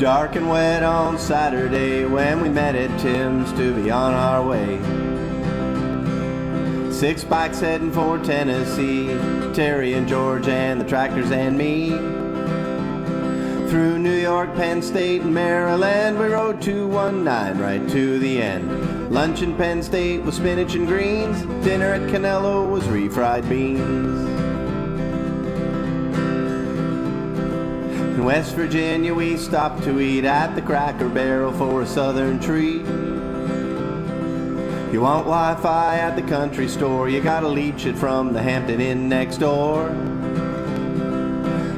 Dark and wet on Saturday when we met at Tim's to be on our way. 6 bikes heading for Tennessee, Terry and George and the tractors and me. Through New York, Penn State, and Maryland, we rode 219 right to the end. Lunch in Penn State was spinach and greens, dinner at Canelo was refried beans. In West Virginia we stopped to eat at the Cracker Barrel for a southern treat. You want Wi-Fi at the country store, you gotta leech it from the Hampton Inn next door.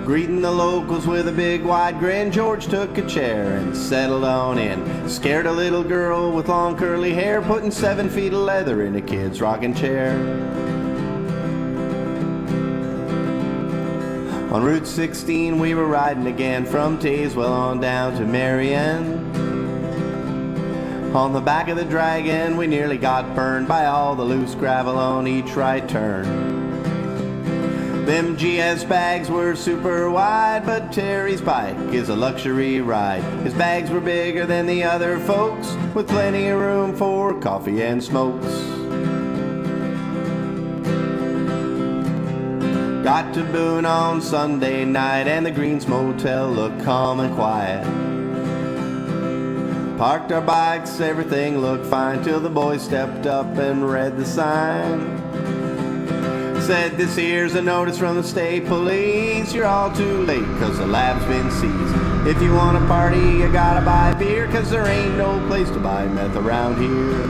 Greeting the locals with a big wide grin, George took a chair and settled on in. Scared a little girl with long curly hair, putting 7 feet of leather in a kid's rocking chair. On Route 16 we were riding again, from Tazewell on down to Marion. On the back of the Dragon we nearly got burned by all the loose gravel on each right turn. Them GS bags were super wide, but Terry's bike is a luxury ride. His bags were bigger than the other folks, with plenty of room for coffee and smokes. Got to Boone on Sunday night, and the Greens Motel looked calm and quiet. Parked our bikes, everything looked fine, till the boys stepped up and read the sign. Said, "This here's a notice from the state police. You're all too late, cause the lab's been seized. If you wanna party, you gotta buy beer, cause there ain't no place to buy meth around here."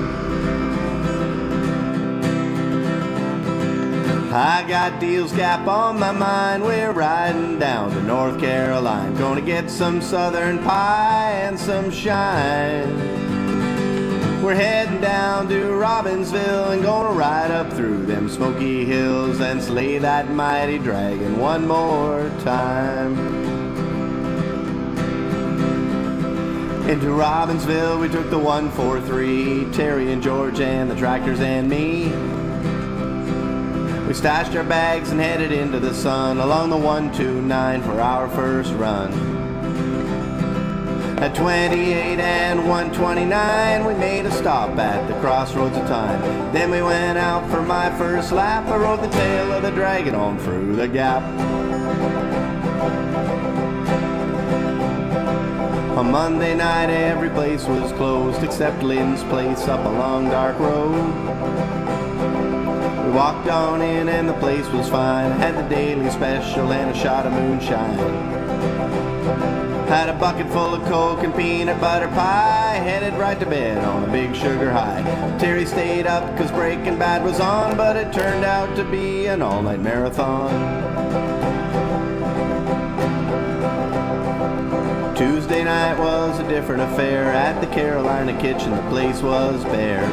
I got Deals Gap on my mind, we're riding down to North Carolina. Gonna get some southern pie and some shine. We're heading down to Robbinsville and gonna ride up through them smoky hills and slay that mighty dragon one more time. Into Robbinsville we took the 143, Terry and George and the tractors and me. We stashed our bags and headed into the sun along the 129 for our first run. At 28 and 129 we made a stop at the crossroads of time. Then we went out for my first lap. I rode the tail of the Dragon on through the gap. On Monday night every place was closed except Lynn's place up a long dark road. We walked on in and the place was fine. Had the daily special and a shot of moonshine. Had a bucket full of Coke and peanut butter pie. Headed right to bed on a big sugar high. Terry stayed up cause Breaking Bad was on, but it turned out to be an all-night marathon. Tuesday night was a different affair. At the Carolina Kitchen the place was bare.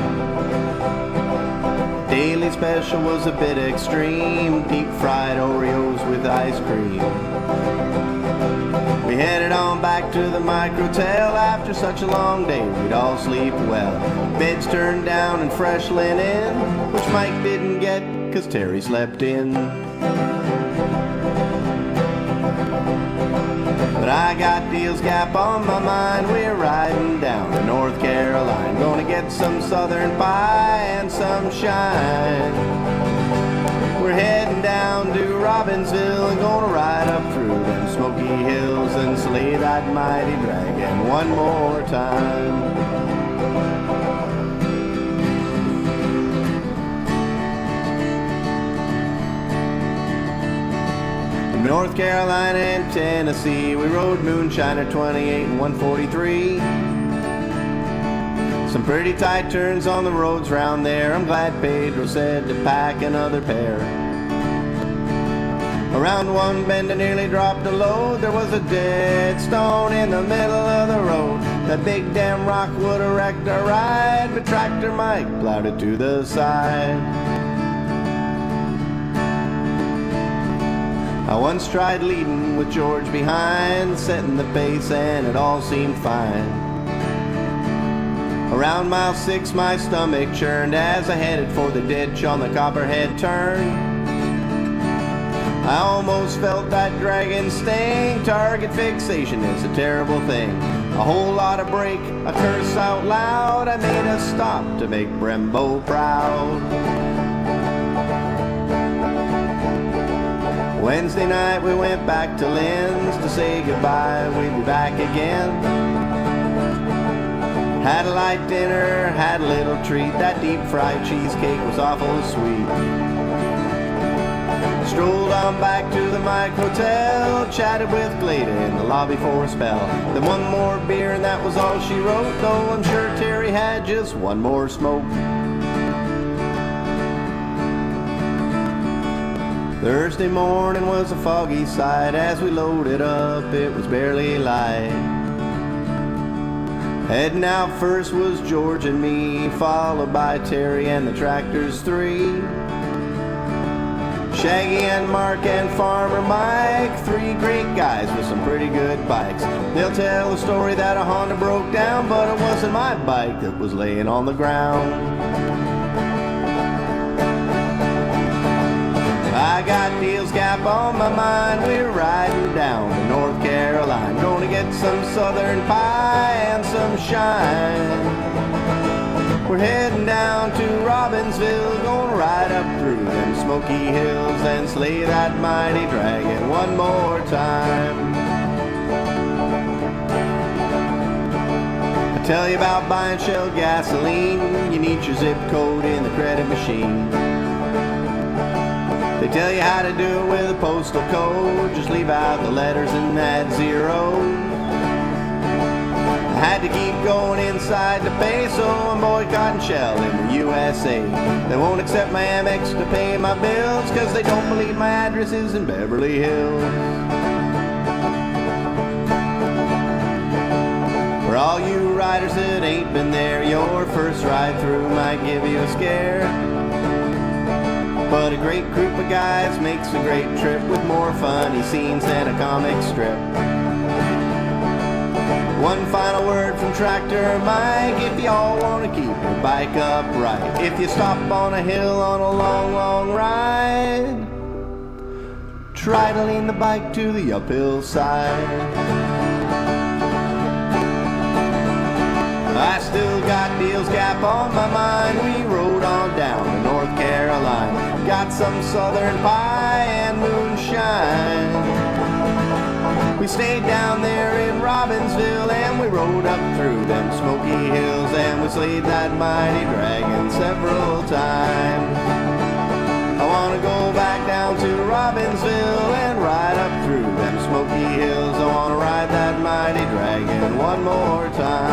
Daily special was a bit extreme, deep fried Oreos with ice cream. We headed on back to the microtel. After such a long day we'd all sleep well. Beds turned down and fresh linen, which Mike didn't get cause Terry slept in. But I got Deals Gap on my mind. We're riding down to North Carolina. Gonna get some southern pie and some shine. We're heading down to Robbinsville and gonna ride up through them smoky hills and slay that mighty dragon one more time. North Carolina and Tennessee, we rode Moonshiner 28 and 143. Some pretty tight turns on the roads round there. I'm glad Pedro said to pack another pair. Around one bend I nearly dropped a load. There was a dead stone in the middle of the road. That big damn rock would have wrecked our ride, but Tractor Mike plowed it to the side. I once tried leading with George behind, setting the pace and it all seemed fine. Around mile 6 my stomach churned as I headed for the ditch on the Copperhead turn. I almost felt that dragon sting. Target fixation is a terrible thing. A whole lot of break, a curse out loud. I made a stop to make Brembo proud. Wednesday night we went back to Lynn's to say goodbye, we'd be back again. Had a light dinner, had a little treat. That deep fried cheesecake was awful sweet. Strolled on back to the Mike Hotel, chatted with Glada in the lobby for a spell. Then one more beer and that was all she wrote, though I'm sure Terry had just one more smoke. Thursday morning was a foggy sight. As we loaded up, it was barely light. Heading out first was George and me, followed by Terry and the tractors three. Shaggy and Mark and Farmer Mike, three great guys with some pretty good bikes. They'll tell the story that a Honda broke down, but it wasn't my bike that was laying on the ground. I got Deals Gap on my mind. We're riding down to North Carolina, gonna get some southern pie and some shine. We're heading down to Robbinsville, gonna ride up through them smoky hills and slay that mighty dragon one more time. I tell you about buying Shell gasoline. You need your zip code in the credit machine. They tell you how to do it with a postal code. Just leave out the letters and add zero. I had to keep going inside to pay, so I'm boycotting Shell in the USA. They won't accept my Amex to pay my bills, cause they don't believe my address is in Beverly Hills. For all you riders that ain't been there, your first ride through might give you a scare. But a great group of guys makes a great trip with more funny scenes than a comic strip. One final word from Tractor Mike: if y'all want to keep your bike upright, if you stop on a hill on a long, long ride, try to lean the bike to the uphill side. I still got Deals Gap on my mind. We rode on down to North Carolina, got some southern pie and moonshine. We stayed down there in Robbinsville and we rode up through them smoky hills, and we slayed that mighty dragon several times. I wanna go back down to Robbinsville and ride up through them smoky hills. I wanna ride that mighty dragon one more time.